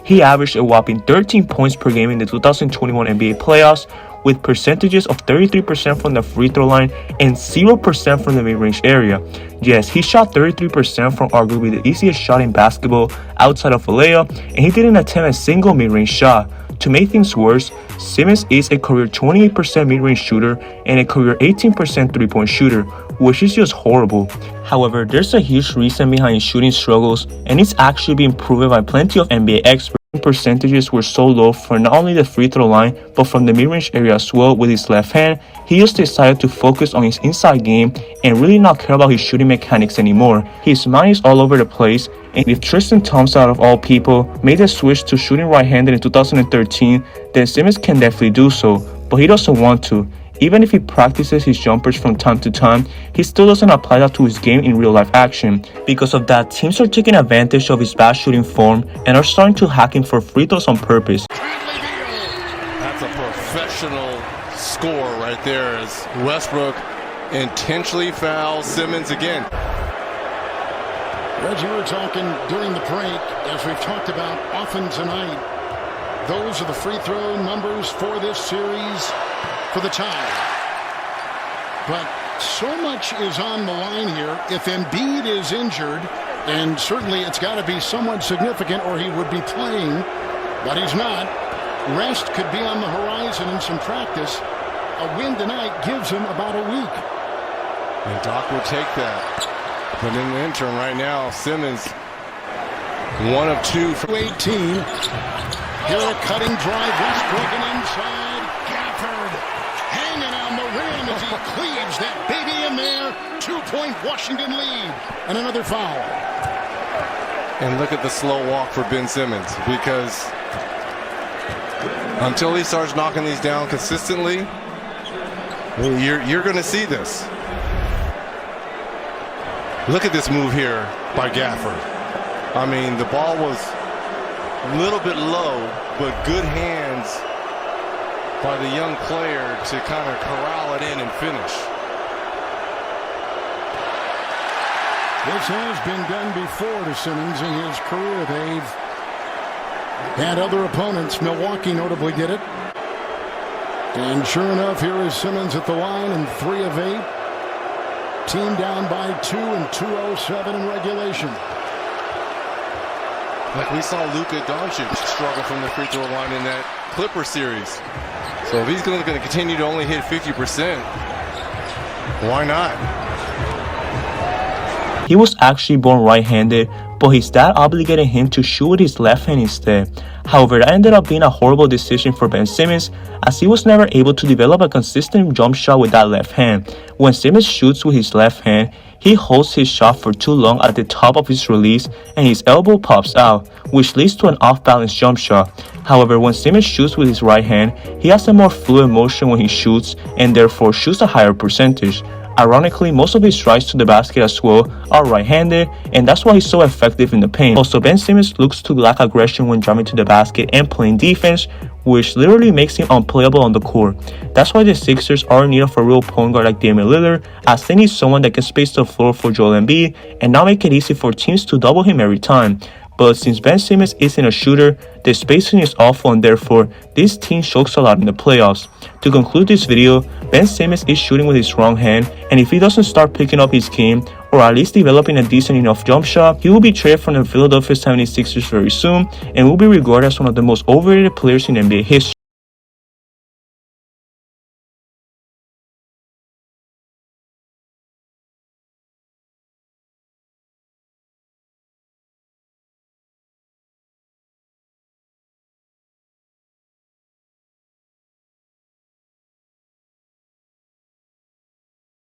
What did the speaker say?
he averaged a whopping 13 points per game in the 2021 NBA playoffs, with percentages of 33% from the free throw line and 0% from the mid-range area. Yes, he shot 33% from arguably the easiest shot in basketball outside of a layup, and he didn't attempt a single mid-range shot. To make things worse, Simmons is a career 28% mid-range shooter and a career 18% three-point shooter, which is just horrible. However, there's a huge reason behind his shooting struggles, and it's actually been proven by plenty of NBA experts. Percentages were so low for not only the free throw line but from the mid-range area as well. With his left hand, he just decided to focus on his inside game and really not care about his shooting mechanics anymore. His mind is all over the place, and if Tristan Thompson, out of all people, made the switch to shooting right-handed in 2013, then Simmons can definitely do so, but he doesn't want to. Even if he practices his jumpers from time to time, he still doesn't apply that to his game in real-life action. Because of that, teams are taking advantage of his bad shooting form and are starting to hack him for free throws on purpose. That's a professional score right there as Westbrook intentionally fouls Simmons again. Reggie, we were talking during the break, as we've talked about often tonight, those are the free throw numbers for this series for the tie. But so much is on the line here. If Embiid is injured, and certainly it's got to be somewhat significant or he would be playing, but he's not. Rest could be on the horizon in some practice. A win tonight gives him about a week. And Doc will take that. But in the interim right now, Simmons, 1 of 2 for 18. Here a cutting drive, Westbrook and inside. Gafford hanging on the rim as he cleaves that baby in there. 2-point Washington lead. And another foul. And look at the slow walk for Ben Simmons, because until he starts knocking these down consistently, you're going to see this. Look at this move here by Gafford. I mean, the ball was a little bit low, but good hands by the young player to kind of corral it in and finish. This has been done before to Simmons in his career. They've had other opponents. Milwaukee notably did it. And sure enough, here is Simmons at the line in 3 of 8. Team down by 2 and 2:07 in regulation. Like we saw Luka Doncic struggle from the free throw line in that Clipper series. So if he's going to continue to only hit 50%, why not? He was actually born right-handed, but his dad obligated him to shoot with his left hand instead. However, that ended up being a horrible decision for Ben Simmons, as he was never able to develop a consistent jump shot with that left hand. When Simmons shoots with his left hand, he holds his shot for too long at the top of his release and his elbow pops out, which leads to an off-balance jump shot. However, when Simmons shoots with his right hand, he has a more fluid motion when he shoots and therefore shoots a higher percentage. Ironically, most of his strikes to the basket as well are right-handed, and that's why he's so effective in the paint. Also, Ben Simmons looks to lack aggression when driving to the basket and playing defense, which literally makes him unplayable on the court. That's why the Sixers are in need of a real point guard like Damian Lillard, as they need someone that can space the floor for Joel Embiid and not make it easy for teams to double him every time. But since Ben Simmons isn't a shooter, the spacing is awful, and therefore this team chokes a lot in the playoffs. To conclude this video, Ben Simmons is shooting with his wrong hand, and if he doesn't start picking up his game, or at least developing a decent enough jump shot, he will be traded from the Philadelphia 76ers very soon, and will be regarded as one of the most overrated players in NBA history.